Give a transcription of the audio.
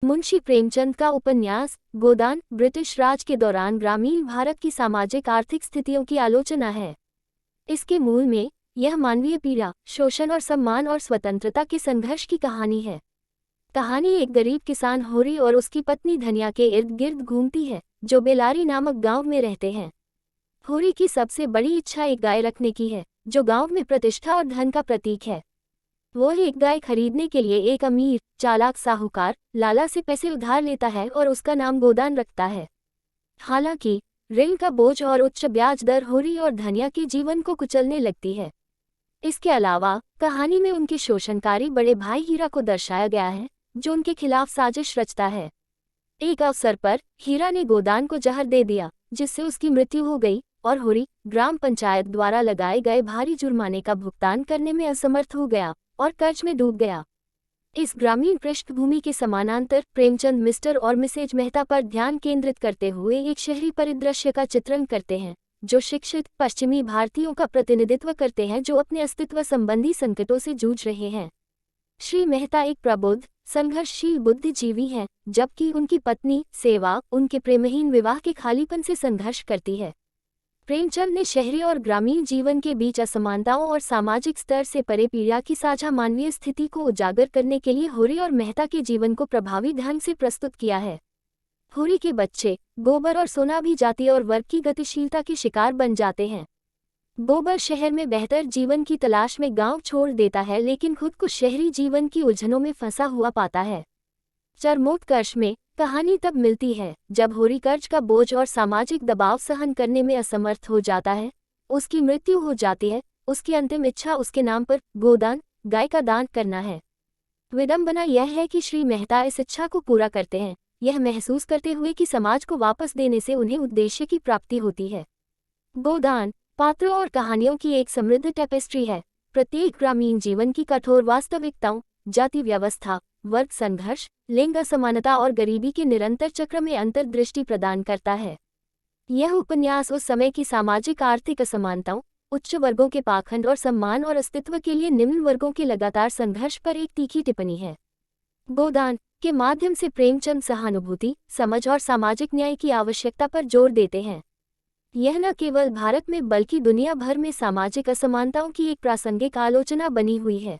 मुंशी प्रेमचंद का उपन्यास गोदान ब्रिटिश राज के दौरान ग्रामीण भारत की सामाजिक आर्थिक स्थितियों की आलोचना है। इसके मूल में यह मानवीय पीड़ा, शोषण और सम्मान और स्वतंत्रता के संघर्ष की कहानी है। कहानी एक गरीब किसान होरी और उसकी पत्नी धनिया के इर्द गिर्द घूमती है, जो बेलारी नामक गांव में रहते हैं। होरी की सबसे बड़ी इच्छा एक गाय रखने की है, जो गांव में प्रतिष्ठा और धन का प्रतीक है। वो एक गाय खरीदने के लिए एक अमीर चालाक साहूकार लाला से पैसे उधार लेता है और उसका नाम गोदान रखता है। हालांकि ऋण का बोझ और उच्च ब्याज दर होरी और धनिया के जीवन को कुचलने लगती है। इसके अलावा कहानी में उनके शोषणकारी बड़े भाई हीरा को दर्शाया गया है, जो उनके खिलाफ साजिश रचता है। एक अवसर पर हीरा ने गोदान को जहर दे दिया, जिससे उसकी मृत्यु हो गई और होरी ग्राम पंचायत द्वारा लगाए गए भारी जुर्माने का भुगतान करने में असमर्थ हो गया और कर्ज में डूब गया। इस ग्रामीण पृष्ठभूमि के समानांतर प्रेमचंद मिस्टर और मिसेज मेहता पर ध्यान केंद्रित करते हुए एक शहरी परिदृश्य का चित्रण करते हैं, जो शिक्षित पश्चिमी भारतीयों का प्रतिनिधित्व करते हैं जो अपने अस्तित्व संबंधी संकटों से जूझ रहे हैं। श्री मेहता एक प्रबुद्ध, संघर्षशील बुद्धिजीवी हैं, जबकि उनकी पत्नी सेवा उनके प्रेमहीन विवाह के खालीपन से संघर्ष करती है। प्रेमचंद ने शहरी और ग्रामीण जीवन के बीच असमानताओं और सामाजिक स्तर से परे पीड़ा की साझा मानवीय स्थिति को उजागर करने के लिए होरी और मेहता के जीवन को प्रभावी ढंग से प्रस्तुत किया है। होरी के बच्चे गोबर और सोना भी जाति और वर्ग की गतिशीलता के शिकार बन जाते हैं। गोबर शहर में बेहतर जीवन की तलाश में गांव छोड़ देता है, लेकिन खुद को शहरी जीवन की उलझनों में फंसा हुआ पाता है। चरमोत्कर्ष में कहानी तब मिलती है जब होरी कर्ज का बोझ और सामाजिक दबाव सहन करने में असमर्थ हो जाता है। उसकी मृत्यु हो जाती है। उसकी अंतिम इच्छा उसके नाम पर गोदान गाय का दान करना है। विडंबना यह है कि श्री मेहता इस इच्छा को पूरा करते हैं, यह महसूस करते हुए कि समाज को वापस देने से उन्हें उद्देश्य की प्राप्ति होती है। गोदान पात्रों और कहानियों की एक समृद्ध टेपेस्ट्री है। प्रत्येक ग्रामीण जीवन की कठोर वास्तविकताओं, जाति व्यवस्था, वर्ग संघर्ष, लिंग असमानता और गरीबी के निरंतर चक्र में अंतर्दृष्टि प्रदान करता है। यह उपन्यास उस समय की सामाजिक आर्थिक असमानताओं, उच्च वर्गों के पाखंड और सम्मान और अस्तित्व के लिए निम्न वर्गों के लगातार संघर्ष पर एक तीखी टिप्पणी है। गोदान के माध्यम से प्रेमचंद सहानुभूति, समझ और सामाजिक न्याय की आवश्यकता पर जोर देते हैं। यह न केवल भारत में बल्कि दुनिया भर में सामाजिक असमानताओं की एक प्रासंगिक आलोचना बनी हुई है।